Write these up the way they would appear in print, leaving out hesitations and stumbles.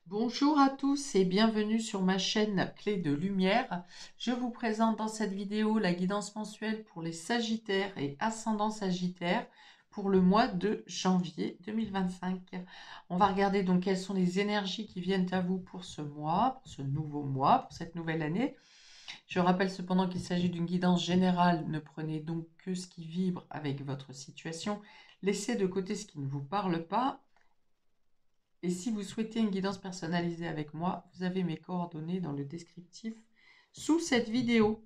Bonjour à tous et bienvenue sur ma chaîne Clé de Lumière. Je vous présente dans cette vidéo la guidance mensuelle pour les Sagittaires et ascendants Sagittaires pour le mois de janvier 2025. On va regarder donc quelles sont les énergies qui viennent à vous pour ce mois, pour ce nouveau mois, pour cette nouvelle année. Je rappelle cependant qu'il s'agit d'une guidance générale. Ne prenez donc que ce qui vibre avec votre situation. Laissez de côté ce qui ne vous parle pas. Et si vous souhaitez une guidance personnalisée avec moi, vous avez mes coordonnées dans le descriptif sous cette vidéo.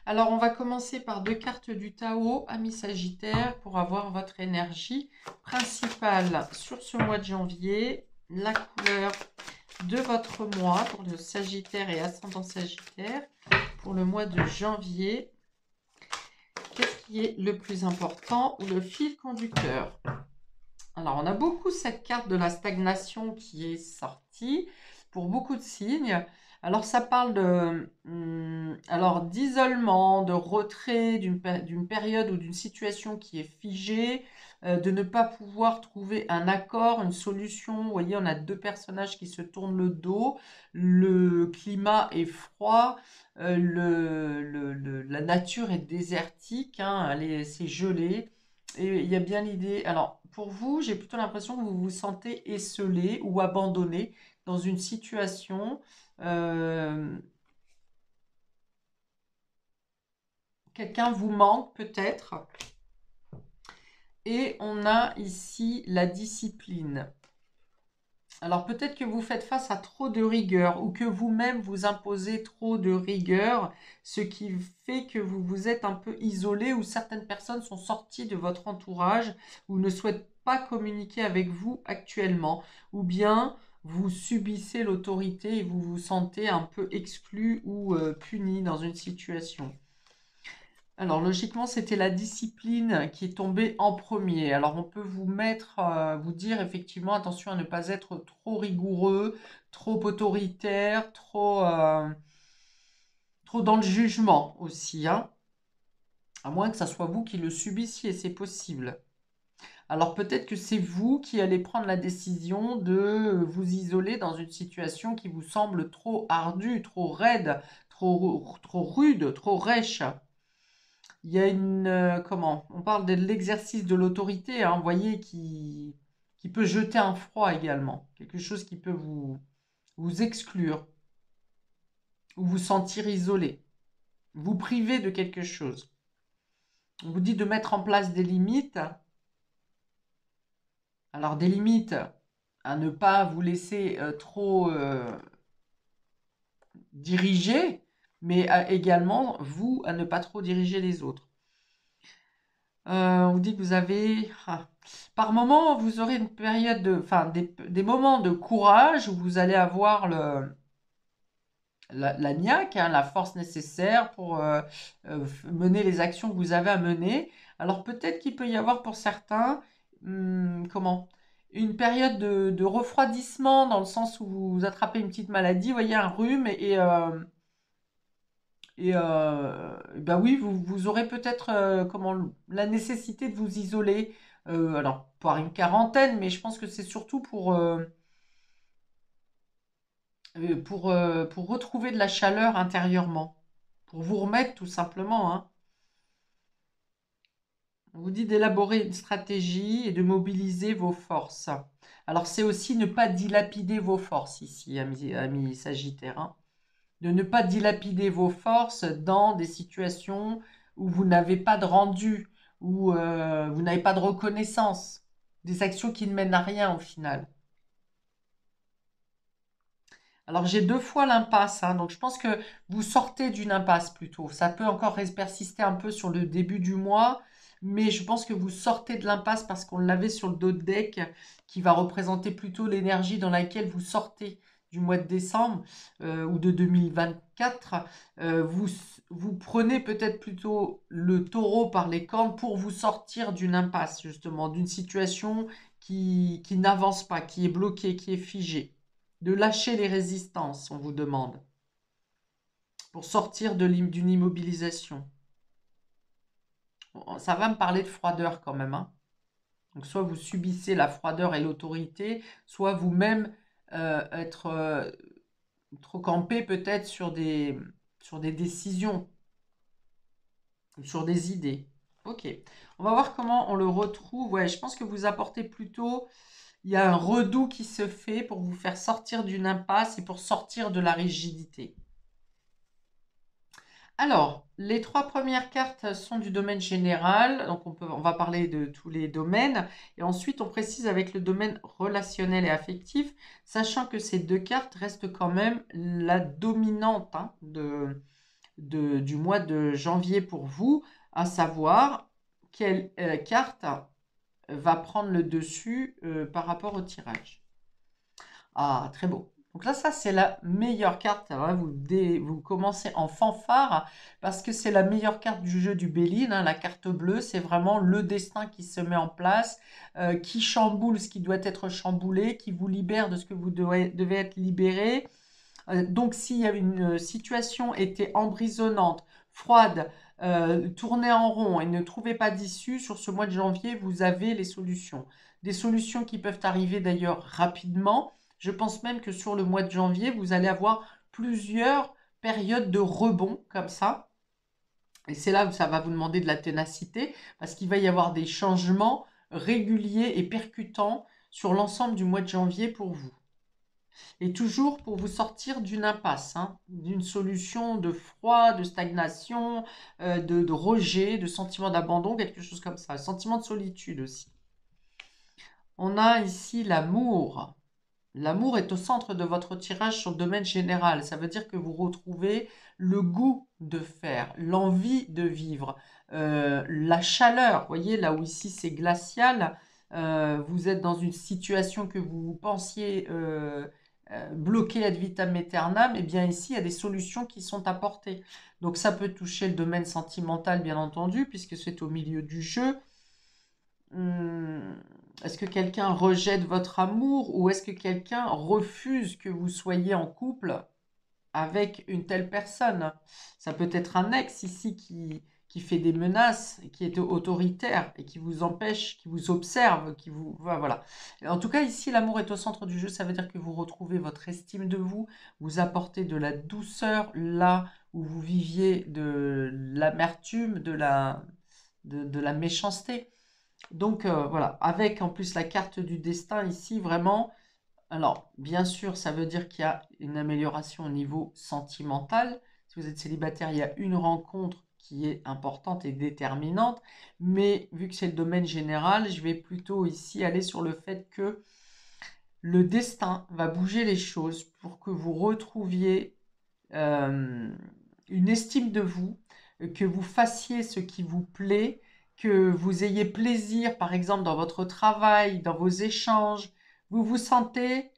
Alors, on va commencer par deux cartes du Tao, amis Sagittaire, pour avoir votre énergie principale sur ce mois de janvier. La couleur de votre mois pour le Sagittaire et ascendant Sagittaire pour le mois de janvier. Qu'est-ce qui est le plus important ou le fil conducteur? Alors, on a beaucoup cette carte de la stagnation qui est sortie pour beaucoup de signes. Alors, ça parle d'isolement, de retrait d'une période ou d'une situation qui est figée, de ne pas pouvoir trouver un accord, une solution. Vous voyez, on a deux personnages qui se tournent le dos. Le climat est froid. La nature est désertique, hein, c'est gelé. Et il y a bien l'idée. Alors, pour vous, j'ai plutôt l'impression que vous vous sentez esseulé ou abandonné dans une situation. euh, Quelqu'un vous manque peut-être. Et on a ici la discipline. Alors peut-être que vous faites face à trop de rigueur ou que vous-même vous imposez trop de rigueur, ce qui fait que vous vous êtes un peu isolé ou certaines personnes sont sorties de votre entourage ou ne souhaitent pas communiquer avec vous actuellement. Ou bien vous subissez l'autorité et vous vous sentez un peu exclu ou puni dans une situation. Alors, logiquement, c'était la discipline qui est tombée en premier. Alors, on peut vous dire effectivement, attention à ne pas être trop rigoureux, trop autoritaire, trop dans le jugement aussi, hein. À moins que ça soit vous qui le subissiez, c'est possible. Alors, peut-être que c'est vous qui allez prendre la décision de vous isoler dans une situation qui vous semble trop ardue, trop raide, trop rude, trop rêche. Il y a comment? On parle de l'exercice de l'autorité, hein, vous voyez, qui peut jeter un froid également. Quelque chose qui peut vous exclure ou vous sentir isolé, vous priver de quelque chose. On vous dit de mettre en place des limites. Alors des limites à ne pas vous laisser trop diriger, mais également vous à ne pas trop diriger les autres. On vous dit que vous avez, par moment, vous aurez une période enfin, des moments de courage où vous allez avoir la niaque, hein, la force nécessaire pour mener les actions que vous avez à mener. Alors peut-être qu'il peut y avoir pour certains, comment, une période de refroidissement dans le sens où vous attrapez une petite maladie, vous voyez, un rhume, ben oui, vous aurez peut-être la nécessité de vous isoler. Alors, par une quarantaine, mais je pense que c'est surtout pour retrouver de la chaleur intérieurement. Pour vous remettre tout simplement, hein. On vous dit d'élaborer une stratégie et de mobiliser vos forces. Alors, c'est aussi ne pas dilapider vos forces ici, amis Sagittaires, hein. De ne pas dilapider vos forces dans des situations où vous n'avez pas de rendu, où vous n'avez pas de reconnaissance, des actions qui ne mènent à rien au final. Alors j'ai deux fois l'impasse, hein, donc je pense que vous sortez d'une impasse plutôt. Ça peut encore persister un peu sur le début du mois, mais je pense que vous sortez de l'impasse parce qu'on l'avait sur le dos de deck, qui va représenter plutôt l'énergie dans laquelle vous sortez du mois de décembre ou de 2024. Vous prenez peut-être plutôt le taureau par les cornes pour vous sortir d'une impasse, justement, d'une situation qui n'avance pas, qui est bloquée, qui est figée. De lâcher les résistances, on vous demande, pour sortir d'une immobilisation. Ça va me parler de froideur quand même, hein. Donc soit vous subissez la froideur et l'autorité, soit vous-même être trop campé peut-être sur des décisions, sur des idées. Ok, on va voir comment on le retrouve. Ouais, je pense que vous apportez plutôt, il y a un redout qui se fait pour vous faire sortir d'une impasse et pour sortir de la rigidité. Alors, les 3 premières cartes sont du domaine général, donc on va parler de tous les domaines, et ensuite on précise avec le domaine relationnel et affectif, sachant que ces 2 cartes restent quand même la dominante hein, du mois de janvier pour vous, à savoir quelle carte va prendre le dessus par rapport au tirage. Ah, très beau. Donc là, ça, c'est la meilleure carte. Hein. Vous commencez en fanfare parce que c'est la meilleure carte du jeu du Béline. Hein. La carte bleue, c'est vraiment le destin qui se met en place, qui chamboule ce qui doit être chamboulé, qui vous libère de ce que vous devez être libéré. Donc, s'il y a une situation était emprisonnante, froide, tournait en rond et ne trouvait pas d'issue, sur ce mois de janvier, vous avez les solutions. Des solutions qui peuvent arriver d'ailleurs rapidement. Je pense même que sur le mois de janvier, vous allez avoir plusieurs périodes de rebond comme ça. Et c'est là où ça va vous demander de la ténacité, parce qu'il va y avoir des changements réguliers et percutants sur l'ensemble du mois de janvier pour vous. Et toujours pour vous sortir d'une impasse, hein, d'une solution de froid, de stagnation, de rejet, de sentiment d'abandon, quelque chose comme ça. Sentiment de solitude aussi. On a ici l'amour. L'amour est au centre de votre tirage sur le domaine général. Ça veut dire que vous retrouvez le goût de faire, l'envie de vivre, la chaleur. Vous voyez, là où ici c'est glacial, vous êtes dans une situation que vous pensiez bloquée ad vitam aeternam. Et bien ici, il y a des solutions qui sont apportées. Donc ça peut toucher le domaine sentimental, bien entendu, puisque c'est au milieu du jeu. Est-ce que quelqu'un rejette votre amour ou est-ce que quelqu'un refuse que vous soyez en couple avec une telle personne? Ça peut être un ex ici qui fait des menaces, qui est autoritaire et qui vous empêche, qui vous observe, qui vous... Voilà. En tout cas, ici, l'amour est au centre du jeu. Ça veut dire que vous retrouvez votre estime de vous, vous apportez de la douceur là où vous viviez de l'amertume, de la méchanceté. Donc voilà, avec en plus la carte du destin ici, vraiment, alors bien sûr, ça veut dire qu'il y a une amélioration au niveau sentimental. Si vous êtes célibataire, il y a une rencontre qui est importante et déterminante, mais vu que c'est le domaine général, je vais plutôt ici aller sur le fait que le destin va bouger les choses pour que vous retrouviez une estime de vous, que vous fassiez ce qui vous plaît, que vous ayez plaisir, par exemple, dans votre travail, dans vos échanges, vous vous sentez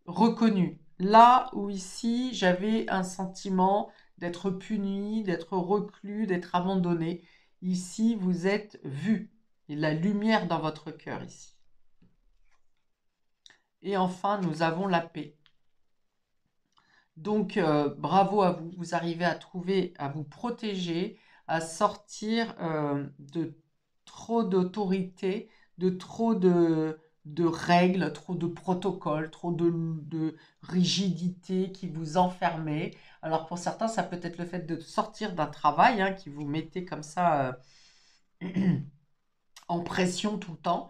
reconnu. Là où ici, j'avais un sentiment d'être puni, d'être reclus, d'être abandonné. Ici, vous êtes vu. Il y a la lumière dans votre cœur ici. Et enfin, nous avons la paix. Donc, bravo à vous. Vous arrivez à trouver, à vous protéger, à sortir de trop d'autorité, de trop de règles, trop de protocoles, trop de rigidité qui vous enfermait. Alors, pour certains, ça peut être le fait de sortir d'un travail hein, qui vous mettait comme ça en pression tout le temps.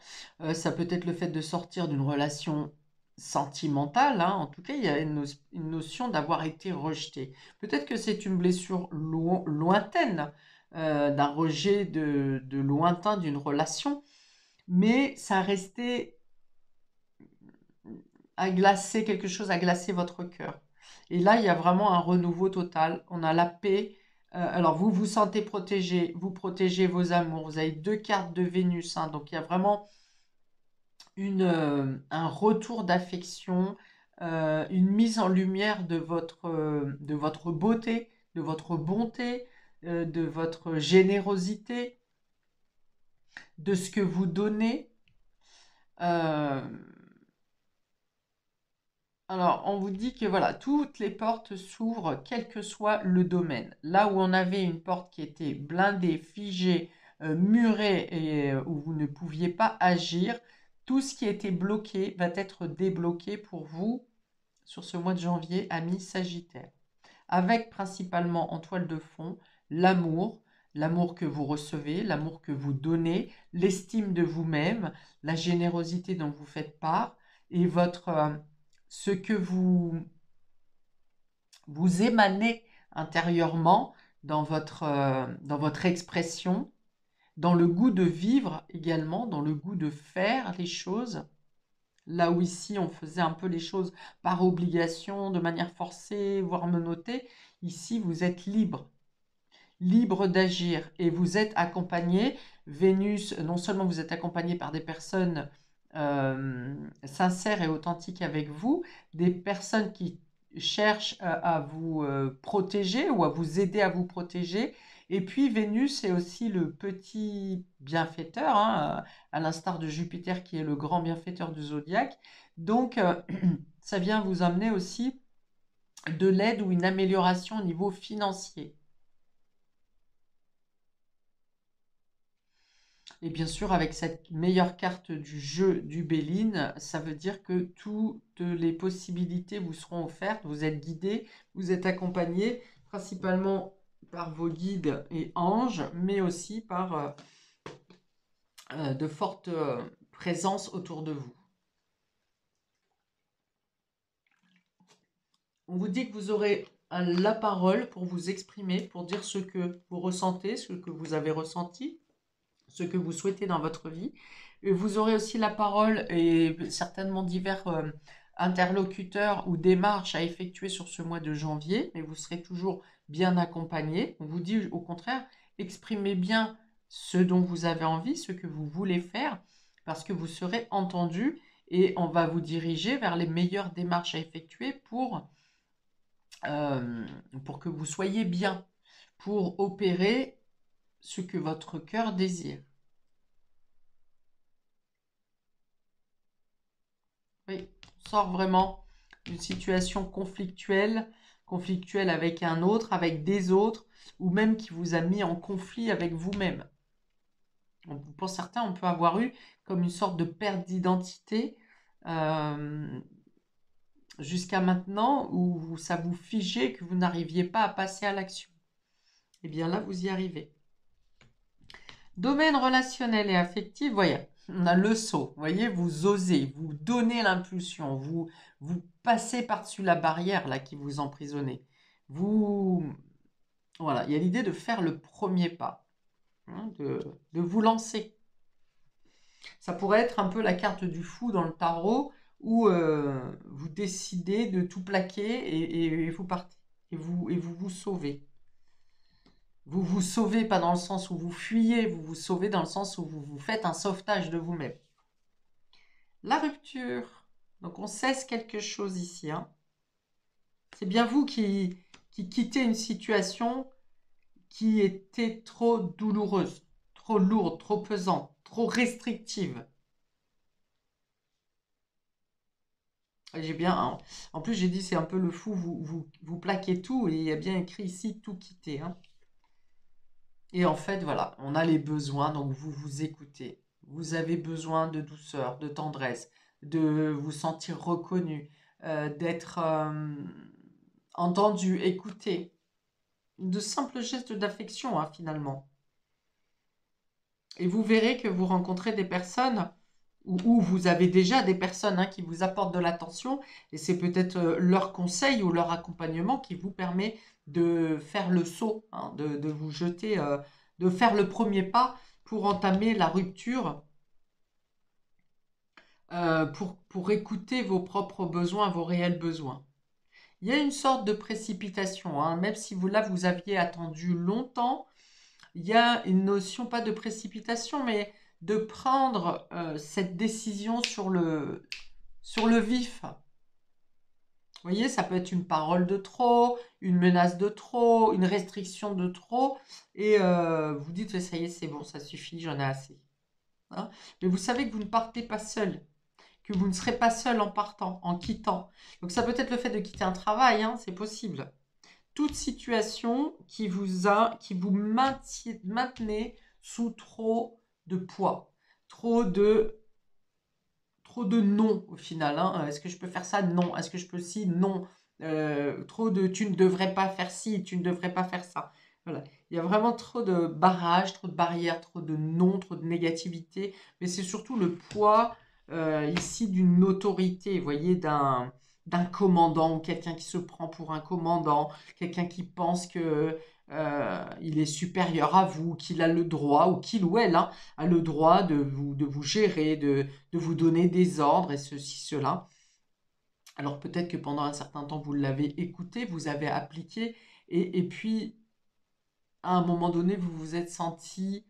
Ça peut être le fait de sortir d'une relation sentimentale. Hein. En tout cas, il y a une notion d'avoir été rejeté. Peut-être que c'est une blessure lointaine, d'un rejet de lointain d'une relation, mais ça restait à glacer, quelque chose à glacer votre cœur. Et là, il y a vraiment un renouveau total. On a la paix. Alors, vous vous sentez protégé, vous protégez vos amours. Vous avez 2 cartes de Vénus. Hein, donc, il y a vraiment un retour d'affection, une mise en lumière de votre beauté, de votre bonté, de votre générosité, de ce que vous donnez. Euh, alors, on vous dit que voilà, toutes les portes s'ouvrent, quel que soit le domaine. Là où on avait une porte qui était blindée, figée, murée et où vous ne pouviez pas agir, tout ce qui était bloqué va être débloqué pour vous sur ce mois de janvier, amis Sagittaire. Avec principalement en toile de fond l'amour, l'amour que vous recevez, l'amour que vous donnez, l'estime de vous-même, la générosité dont vous faites part et ce que vous émanez intérieurement dans votre expression, dans le goût de vivre également, dans le goût de faire les choses. Là où ici on faisait un peu les choses par obligation, de manière forcée, voire menottée, ici vous êtes libre, libre d'agir et vous êtes accompagné. Vénus, non seulement vous êtes accompagné par des personnes sincères et authentiques avec vous, des personnes qui cherchent à vous protéger ou à vous aider à vous protéger. Et puis Vénus est aussi le petit bienfaiteur, hein, à l'instar de Jupiter qui est le grand bienfaiteur du zodiaque. Donc ça vient vous amener aussi de l'aide ou une amélioration au niveau financier. Et bien sûr, avec cette meilleure carte du jeu du Béline, ça veut dire que toutes les possibilités vous seront offertes, vous êtes guidé, vous êtes accompagné, principalement par vos guides et anges, mais aussi par de fortes présences autour de vous. On vous dit que vous aurez la parole pour vous exprimer, pour dire ce que vous ressentez, ce que vous avez ressenti, ce que vous souhaitez dans votre vie. Et vous aurez aussi la parole et certainement divers interlocuteurs ou démarches à effectuer sur ce mois de janvier, mais vous serez toujours bien accompagné. On vous dit au contraire, exprimez bien ce dont vous avez envie, ce que vous voulez faire, parce que vous serez entendu et on va vous diriger vers les meilleures démarches à effectuer pour que vous soyez bien, pour opérer ce que votre cœur désire. Oui, on sort vraiment d'une situation conflictuelle, conflictuelle avec un autre, avec des autres, ou même qui vous a mis en conflit avec vous-même. Pour certains, on peut avoir eu comme une sorte de perte d'identité jusqu'à maintenant, où ça vous figeait, que vous n'arriviez pas à passer à l'action. Et bien là, vous y arrivez. Domaine relationnel et affectif, voyez, on a le saut, vous voyez, vous osez, vous donnez l'impulsion, vous passez par-dessus la barrière là qui vous emprisonnait. Voilà, il y a l'idée de faire le premier pas, hein, de vous lancer. Ça pourrait être un peu la carte du fou dans le tarot où vous décidez de tout plaquer et vous partez, et vous sauvez. Vous vous sauvez pas dans le sens où vous fuyez, vous vous sauvez dans le sens où vous faites un sauvetage de vous-même. La rupture. Donc on cesse quelque chose ici, hein. C'est bien vous qui quittez une situation qui était trop douloureuse, trop lourde, trop pesante, trop restrictive. J'ai bien, en plus j'ai dit c'est un peu le fou, vous plaquez tout et il y a bien écrit ici tout quitter, hein. Et en fait, voilà, on a les besoins, donc vous vous écoutez. Vous avez besoin de douceur, de tendresse, de vous sentir reconnu, d'être entendu, écouté. De simples gestes d'affection, hein, finalement. Et vous verrez que vous rencontrez des personnes, ou vous avez déjà des personnes, hein, qui vous apportent de l'attention, et c'est peut-être leur conseil ou leur accompagnement qui vous permet de faire le saut, hein, de vous jeter, de faire le premier pas pour entamer la rupture, pour écouter vos propres besoins, vos réels besoins. Il y a une sorte de précipitation, hein, même si vous aviez attendu longtemps, il y a une notion, pas de précipitation, mais de prendre cette décision sur le vif. Vous voyez, ça peut être une parole de trop, une menace de trop, une restriction de trop, et vous dites, ça y est, c'est bon, ça suffit, j'en ai assez. Hein. Mais vous savez que vous ne partez pas seul, que vous ne serez pas seul en partant, en quittant. Donc ça peut être le fait de quitter un travail, hein, c'est possible. Toute situation qui vous maintenez sous trop de poids, trop trop de non au final. Hein. Est-ce que je peux faire ça? Non. Est-ce que je peux ci? Non. Trop de tu ne devrais pas faire ci, tu ne devrais pas faire ça. Voilà. Il y a vraiment trop de barrages, trop de barrières, trop de non, trop de négativité. Mais c'est surtout le poids ici d'une autorité, vous voyez, d'un commandant ou quelqu'un qui se prend pour un commandant, quelqu'un qui pense que il est supérieur à vous, qu'il a le droit, ou qu'il ou elle a le droit de vous gérer, de vous donner des ordres et ceci, cela. Alors peut-être que pendant un certain temps, vous l'avez écouté, vous avez appliqué, et puis à un moment donné, vous vous êtes senti,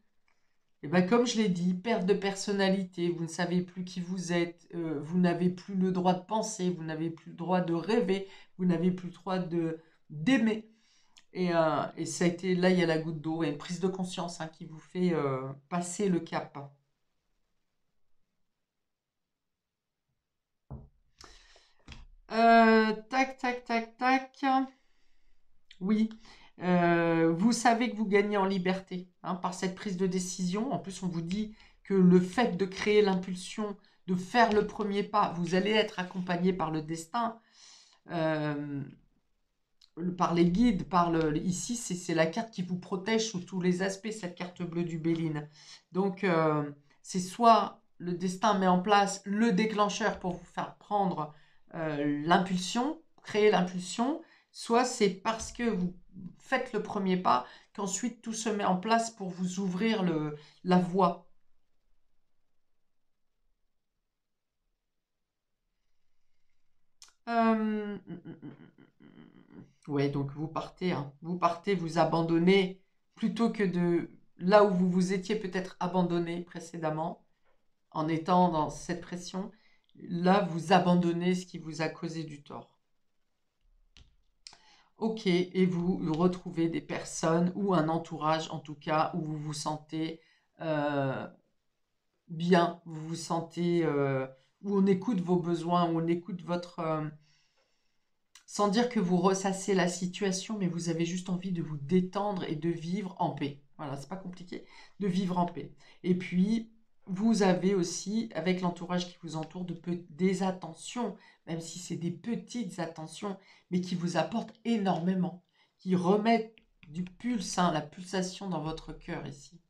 eh ben, comme je l'ai dit, perte de personnalité, vous ne savez plus qui vous êtes, vous n'avez plus le droit de penser, vous n'avez plus le droit de rêver, vous n'avez plus le droit d'aimer. Et ça a été, là, il y a la goutte d'eau et une prise de conscience qui vous fait passer le cap. Tac, tac, tac, tac. Oui, vous savez que vous gagnez en liberté par cette prise de décision. En plus, on vous dit que le fait de créer l'impulsion, de faire le premier pas, vous allez être accompagné par le destin, euh, par les guides, ici, c'est la carte qui vous protège sous tous les aspects, cette carte bleue du Béline. Donc, c'est soit le destin met en place le déclencheur pour vous faire prendre l'impulsion, créer l'impulsion, soit c'est parce que vous faites le premier pas qu'ensuite tout se met en place pour vous ouvrir la voie. Ouais, donc vous partez, vous abandonnez, plutôt que de là où vous vous étiez peut-être abandonné précédemment, en étant dans cette pression, là vous abandonnez ce qui vous a causé du tort. Ok, et vous retrouvez des personnes ou un entourage en tout cas où vous vous sentez euh, bien, vous vous sentez où on écoute vos besoins, où on écoute votre sans dire que vous ressassez la situation, mais vous avez juste envie de vous détendre et de vivre en paix. Voilà, c'est pas compliqué, de vivre en paix. Et puis, vous avez aussi, avec l'entourage qui vous entoure, des attentions, même si c'est des petites attentions, mais qui vous apportent énormément, qui remettent du pulse, la pulsation dans votre cœur ici.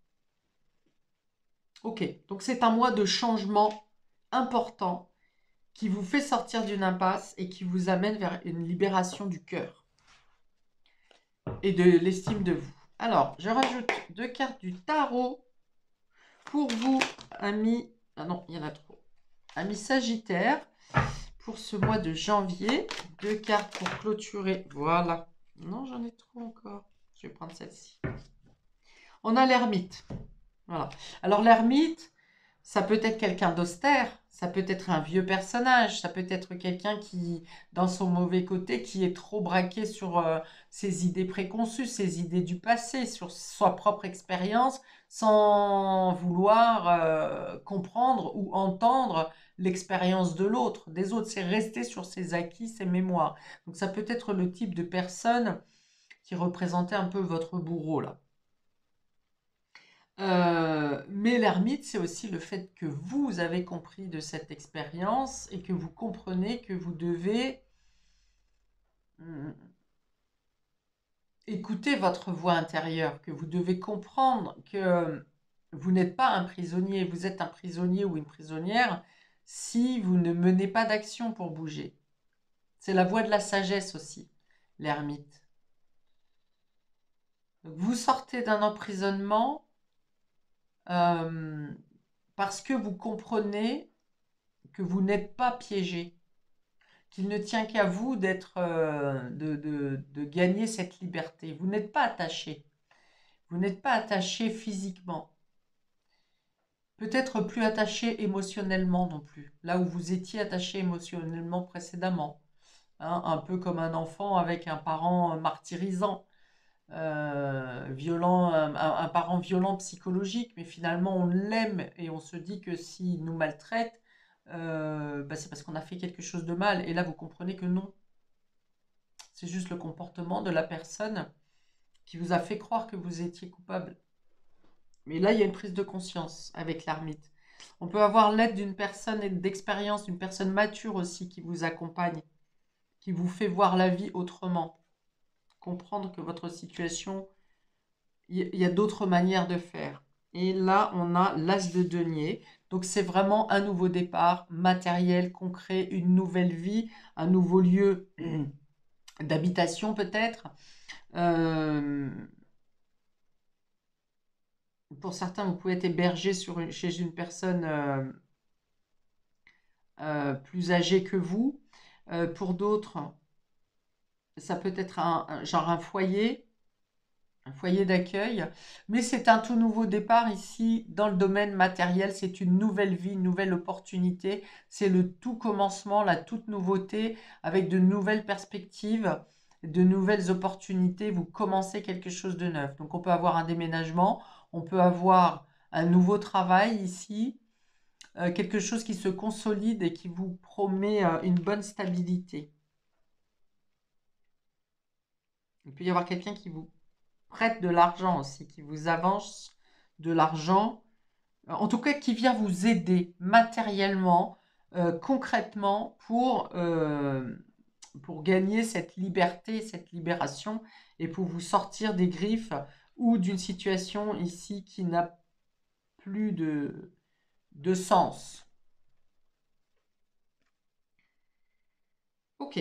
Ok, donc c'est un mois de changement important qui vous fait sortir d'une impasse et qui vous amène vers une libération du cœur et de l'estime de vous. Alors, je rajoute 2 cartes du tarot pour vous, amis. Ah non, il y en a trop. Amis Sagittaire, pour ce mois de janvier. 2 cartes pour clôturer. Voilà. Non, j'en ai trop encore. Je vais prendre celle-ci. On a l'ermite. Voilà. Alors, l'ermite, ça peut être quelqu'un d'austère, ça peut être un vieux personnage, ça peut être quelqu'un qui, dans son mauvais côté, qui est trop braqué sur ses idées préconçues, ses idées du passé, sur sa propre expérience, sans vouloir comprendre ou entendre l'expérience de l'autre, des autres. C'est rester sur ses acquis, ses mémoires. Donc ça peut être le type de personne qui représentait un peu votre bourreau là. Mais l'ermite, c'est aussi le fait que vous avez compris de cette expérience et que vous comprenez que vous devez hum, écouter votre voix intérieure, que vous devez comprendre que vous n'êtes pas un prisonnier, vous êtes un prisonnier ou une prisonnière si vous ne menez pas d'action pour bouger. C'est la voie de la sagesse aussi, l'ermite. Vous sortez d'un emprisonnement euh, parce que vous comprenez que vous n'êtes pas piégé, qu'il ne tient qu'à vous de gagner cette liberté. Vous n'êtes pas attaché. Vous n'êtes pas attaché physiquement. Peut-être plus attaché émotionnellement non plus. Là où vous étiez attaché émotionnellement précédemment. Un peu comme un enfant avec un parent martyrisant, violent, un parent violent psychologique, mais finalement on l'aime et on se dit que s'il nous maltraite, c'est parce qu'on a fait quelque chose de mal. Et là, vous comprenez que non. C'est juste le comportement de la personne qui vous a fait croire que vous étiez coupable. Mais là, il y a une prise de conscience avec l'ermite. On peut avoir l'aide d'une personne d'expérience, d'une personne mature aussi qui vous accompagne, qui vous fait voir la vie autrement. Comprendre que votre situation, il y a d'autres manières de faire. Et là, on a l'as de denier. Donc, c'est vraiment un nouveau départ matériel, concret, une nouvelle vie, un nouveau lieu d'habitation peut-être. Pour certains, vous pouvez être hébergé chez une personne plus âgée que vous. Pour d'autres, ça peut être genre un foyer d'accueil, mais c'est un tout nouveau départ ici dans le domaine matériel, c'est une nouvelle vie, une nouvelle opportunité, c'est le tout commencement, la toute nouveauté, avec de nouvelles perspectives, de nouvelles opportunités, vous commencez quelque chose de neuf. Donc on peut avoir un déménagement, on peut avoir un nouveau travail ici, quelque chose qui se consolide et qui vous promet une bonne stabilité. Il peut y avoir quelqu'un qui vous prête de l'argent aussi, qui vous avance de l'argent, en tout cas qui vient vous aider matériellement, concrètement pour gagner cette liberté, cette libération et pour vous sortir des griffes ou d'une situation ici qui n'a plus de sens. Ok.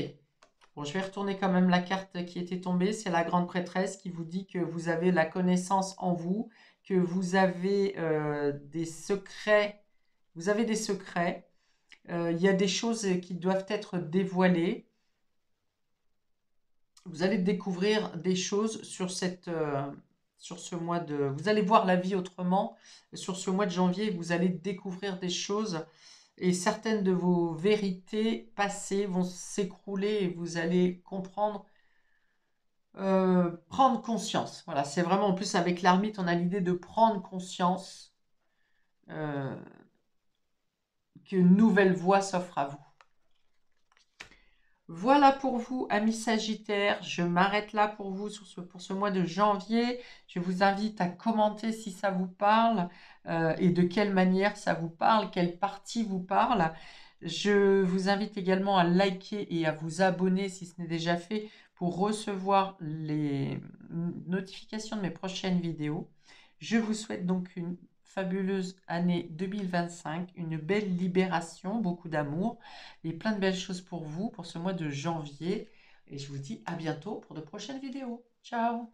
Bon, je vais retourner quand même la carte qui était tombée. C'est la grande prêtresse qui vous dit que vous avez la connaissance en vous, que vous avez des secrets. Vous avez des secrets. Il y a des choses qui doivent être dévoilées. Vous allez découvrir des choses sur ce mois de... Vous allez voir la vie autrement. Sur ce mois de janvier, vous allez découvrir des choses et certaines de vos vérités passées vont s'écrouler et vous allez comprendre, prendre conscience. Voilà, c'est vraiment, en plus avec l'ermite, on a l'idée de prendre conscience qu'une nouvelle voie s'offre à vous. Voilà pour vous, amis Sagittaires. Je m'arrête là pour vous pour ce mois de janvier. Je vous invite à commenter si ça vous parle et de quelle manière ça vous parle, quelle partie vous parle. Je vous invite également à liker et à vous abonner si ce n'est déjà fait pour recevoir les notifications de mes prochaines vidéos. Je vous souhaite donc une fabuleuse année 2025, une belle libération, beaucoup d'amour et plein de belles choses pour vous pour ce mois de janvier. Et je vous dis à bientôt pour de prochaines vidéos. Ciao!